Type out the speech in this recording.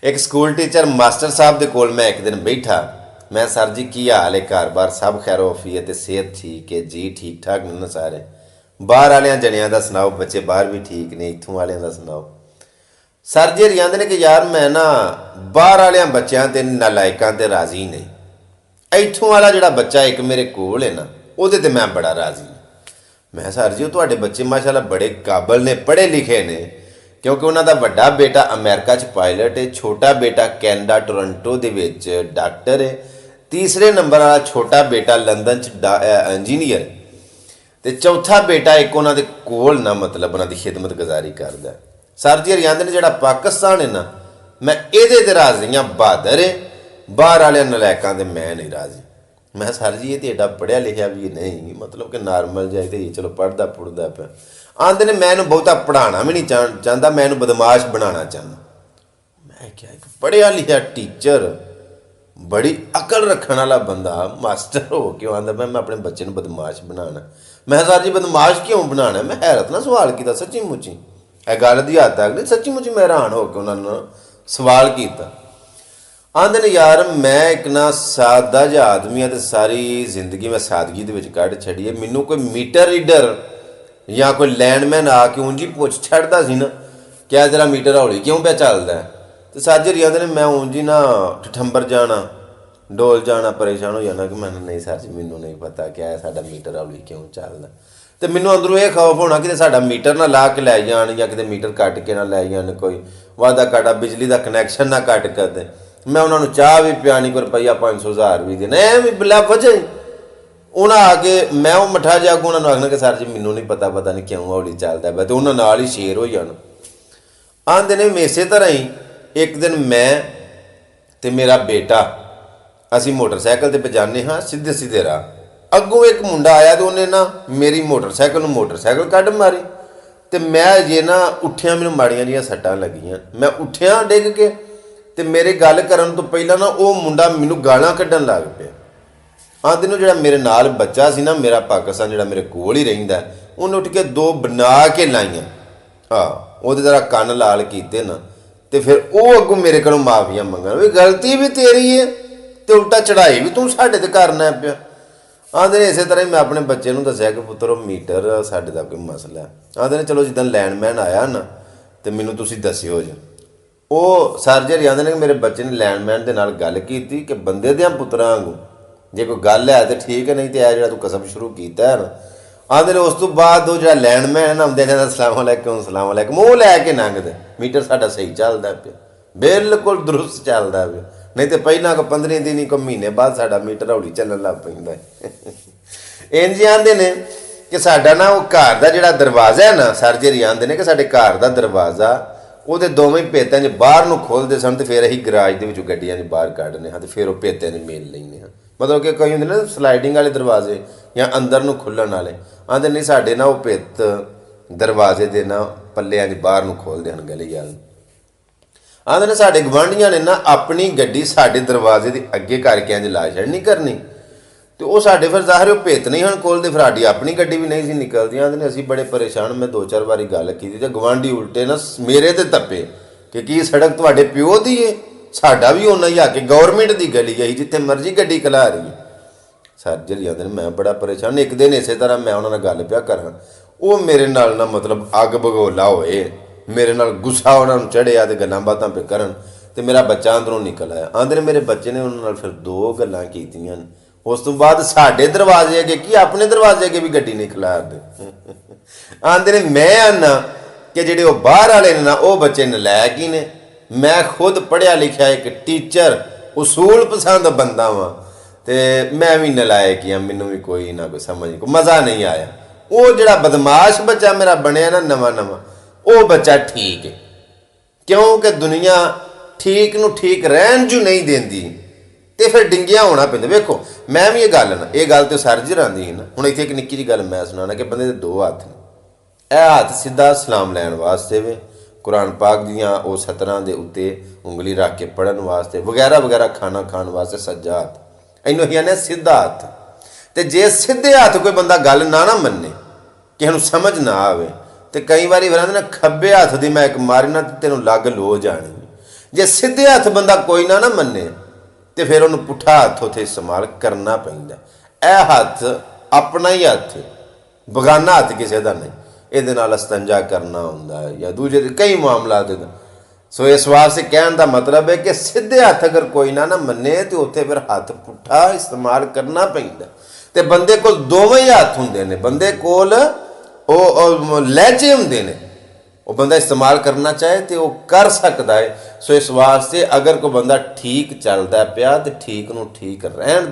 एक school teacher master साहब के कोल मैं एक दिन बैठा। मैं सर जी की हाल है, घर बार सब खैर वफी है, सेहत ठीक है जी, ठीक ठाक ने सारे। बाहर वाले जनिया का सुनाओ, बच्चे बाहर भी ठीक ने, इतों वाले का सुनाओ। सर जी आंदे ने कि यार मैं ना बाहर वाले बच्चों ते नालायकों ते राजी नहीं, इतों वाला जो बच्चा एक मेरे कोल है ना वो मैं बड़ा राजी हाँ। मैं सर जी तुहाडे बच्चे माशाअल्लाह बड़े काबल ने, पढ़े लिखे ने, क्योंकि उन्होंने वड्डा बेटा अमेरिका च पायलट है, छोटा बेटा कैनेडा टोरंटो दे विच डॉक्टर है, तीसरे नंबर वाला छोटा बेटा लंदन च इंजीनियर, तो चौथा बेटा एक उन्होंने कोल ना मतलब उन्होंने खिदमत गुजारी करता। सर जी आंदे ने जिहड़ा पाकिस्तान है ना मैं ये राजी हाँ, बहादुर है, बाहर वाले नलैकों से मैं नहीं राजी। मैं सर जी ये तो एडा पढ़िया लिखा भी नहीं, मतलब कि नॉर्मल जाए तो चलो पढ़ता पुढ़ता पे। आंदे ने मैं बहुता पढ़ाना भी नहीं चाहता, मैं बदमाश बनाना चाहना। मैं क्या एक पढ़िया लिखा टीचर, बड़ी अकल रखने वाला बंदा मास्टर हो क्यों आंदा मैं अपने बच्चे को बदमाश बनाना। मैं सर जी बदमाश क्यों बनाना? मैं हैरत ना सवाल किया, सच्ची मुची यह गल की हद तक नहीं, सच्ची मुची मैं हैरान हो के उन्होंने सवाल किया। आंदे ने यार मैं एक ना सादा जिहा आदमी है, सारी जिंदगी मैं सादगी के कढ़ छड़ी है, मैनू कोई मीटर रीडर या कोई लैंडमैन आके ऊंजी पुछ छड़ता सी ना क्या तेरा मीटर हौली क्यों पे चलता है, तो साजर आंदे ने मैं ऊंजी ना ठठंबर जाना, डोल जाना, परेशान हो जाना कि मैंने नहीं सर जी मैनू नहीं पता क्या है साडा मीटर हौली क्यों चलता। तो मैनू अंदरों यह खौफ होना कि साडा मीटर ना ला के लै जान या कि मीटर कट के ना लै जान, कोई वादा घाटा बिजली का कनैक्शन ना कट कर दे। मैं उन्होंने चाह भी पियानी, कोई रुपया 500,000 भी देना, ऐ भी बिला वजह उन्हें आके मैं वो मठा जागू उन्होंने आखना कि सर जी मैनू नहीं पता, पता नहीं क्यों हौली चलता है, तो उन्होंने नाल ही शेर हो जाना। आंदे ने इसे तरह ही एक दिन मैं ते मेरा बेटा असी मोटरसाइकिल पर जाने हाँ सीधे सीधे राह, अगों एक मुंडा आया तो उन्हें ना मेरी मोटरसाइकिल कढ़ मारी, तो मैं जे ना उठिया मैनू माड़ियां जिहियां सट्टां लगियां, मैं उठिया डिग के, तो मेरे गल करन तो पहला ना वो मुंडा मैनू गालां कड्ढन लग पिया। आंदे नूं जिहड़ा मेरे नाल बच्चा सी ना मेरा पाकिस्तान जिहड़ा मेरे कोल ही रहिंदा, उन्हें उठ के दो बना के लाइयां, हाँ वो जरा कन्न लाल कीते ना, तो फिर वो अगों मेरे कोलों माफिया मंगन भी गलती भी तेरी है तो उल्टा चढ़ाई भी तू साडे ते करना पिया। आंदे ने इसे तरह ही मैं अपने बच्चे नूं दस्सिया कि पुत्तर मीटर साडे दा कोई मसला है। आंदे ने चलो जिद्दां लैंडमैन आया ना तो मैनू तुसीं दस्सिओ जी। वो सर जी आंदे ने कि मेरे बच्चे ने लैंडमैन के नाल गल की कि बंदे दियां पुत्तरां वांगू जे कोई गल है तो ठीक है, नहीं तो यह जो तू कसम शुरू किया है ना। आंदे ने उस तो बाद वो जो लैंडमैन आंदे ने सलाम अलैकुम वो लैके लंघते, मीटर साडा सही चलता पे, बिल्कुल दुरुस्त चलता पे, नहीं तो पहला को 15 दिन को महीने बाद साडा मीटर हौली चलन लग पैंदा है। इंज आंदे ने कि साडा ना वो घर का जिहड़ा दरवाज़ा है ना, सर जी आंदे ने कि साडे घर का दरवाज़ा वो दोवें भेतों च बाहर नूं खोलते सन, तो फिर असीं गराज दे विचों गड्डियां च बाहर कढने हाँ, तो फिर वो भेतों च मेल लैंदे हाँ। मतलब कि कई होंदे ना स्लाइडिंग वाले दरवाजे या अंदर नूं खुल्लण वाले, आंदे नहीं साडे ना वो भित्त दरवाजे दे ना पल्लियां च बाहर नूं खोलदे हन गली वाल। आंदे ने साडे गवांढियां ने ना अपनी गड्डी साडे दरवाजे दे अगे करके इंज ला छड़नी करनी, तो वो साडे फिर ज़ाहिर वो भित्त नहीं हन खोलदे, फिर साडी अपनी गड्डी भी नहीं सी निकलदी। आंदे ने असीं बड़े परेशान, मैं 2-4 बारी गल कीती ते गवांढी उल्टे ना मेरे ते तप्पे कि की सड़क तुहाडे प्यो दी है, साडा भी उन्ना ही आके गौरमेंट की गली है जिथे मर्जी गड्डी कला रही है। सर जी आंदे ने मैं बड़ा परेशान। एक दिन इसे तरह मैं उन्होंने गल पिया करा, वो मेरे नाल ना मतलब अग भगोला होए, मेरे नाल गुस्सा उन्होंने चढ़िया तो गल्लां बातां पे करन, तो मेरा बच्चा अंदरों निकल आया। आंदे ने मेरे बच्चे ने उन्होंने फिर 2 गल्लां कीतियां, उस तो बाद साडे दरवाजे अगे की अपने दरवाजे अगे भी गड्डी नहीं खिलारदे। आंदे ने मैं आना कि जिहड़े वो बाहर वाले ने ना वो बच्चे नलैक ही ने, मैं खुद पढ़िया लिखा एक टीचर उसूल पसंद बंदा वा, तो मैं भी नलायक ही हाँ, मैनू भी कोई ना कोई समझ कोई मज़ा नहीं आया। वो जिहड़ा बदमाश बच्चा मेरा बनया ना नवा नवा, वो बच्चा ठीक है, क्योंकि दुनिया ठीक नूं ठीक रहन जू नहीं देंदी, तो फिर डिंगिया होना पैंदा। वेखो मैं भी ये गल ना, ये गल तो सर जी आंदी ही ना, हुण इत्थे एक निक्की जी गल मैं सुनाना कि बंदे दे 2 हत्थ ने, यह हत्थ सीधा सलाम लैण वास्ते वे, कुरान पाक दियां वो सतरां दे उत्ते उंगली रख के पढ़न वास्ते, वगैरह वगैरह खाना खाण वास्ते सज्जा हत्थ, इनूं ही आने सीधा हत्थ। तो जे सीधे हत्थ कोई बंदा गल ना मन्ने, किसी नूं समझ ना आवे, तो कई बार फिर आंदे ना खब्बे हत्थ दी मैं एक मारी ना तेनों लग लो जानी, ਜੇ ਸਿੱਧੇ ਹੱਥ ਬੰਦਾ ਕੋਈ ਨਾ ਮੰਨੇ ਤੇ ਫਿਰ ਉਹਨੂੰ ਪੁੱਠਾ ਹੱਥ ਉੱਥੇ ਇਸਤੇਮਾਲ ਕਰਨਾ ਪੈਂਦਾ। ਇਹ ਹੱਥ ਆਪਣਾ ਹੀ ਹੱਥ, ਬਗਾਨਾ ਹੱਥ ਕਿਸੇ ਦਾ ਨਹੀਂ। ਇਹਦੇ ਨਾਲ ਅਸਤੰਜਾ ਕਰਨਾ ਹੁੰਦਾ ਹੈ ਜਾਂ ਦੂਜੇ ਕਈ ਮਾਮਲਾਤ। ਸੋ ਇਸ ਵਾਸਤੇ ਕਹਿਣ ਦਾ ਮਤਲਬ ਹੈ ਕਿ ਸਿੱਧੇ ਹੱਥ ਅਗਰ ਕੋਈ ਨਾ ਮੰਨੇ ਤੇ ਉੱਥੇ ਫਿਰ ਹੱਥ ਪੁੱਠਾ ਇਸਤੇਮਾਲ ਕਰਨਾ ਪੈਂਦਾ। ਤੇ ਬੰਦੇ ਕੋਲ ਦੋਵੇਂ ਹੀ ਹੱਥ ਹੁੰਦੇ ਨੇ, ਬੰਦੇ ਕੋਲ ਉਹ ਲਹਿਜੇ ਹੁੰਦੇ ਨੇ, ਉਹ ਬੰਦਾ ਇਸਤੇਮਾਲ ਕਰਨਾ ਚਾਹੇ ਤੇ ਉਹ ਕਰ ਸਕਦਾ ਹੈ। ਸੋ ਇਸ ਵਾਸਤੇ ਅਗਰ ਕੋਈ ਬੰਦਾ ਠੀਕ ਚੱਲਦਾ ਪਿਆ ਤੇ ਠੀਕ ਨੂੰ ਠੀਕ ਰਹਿਣ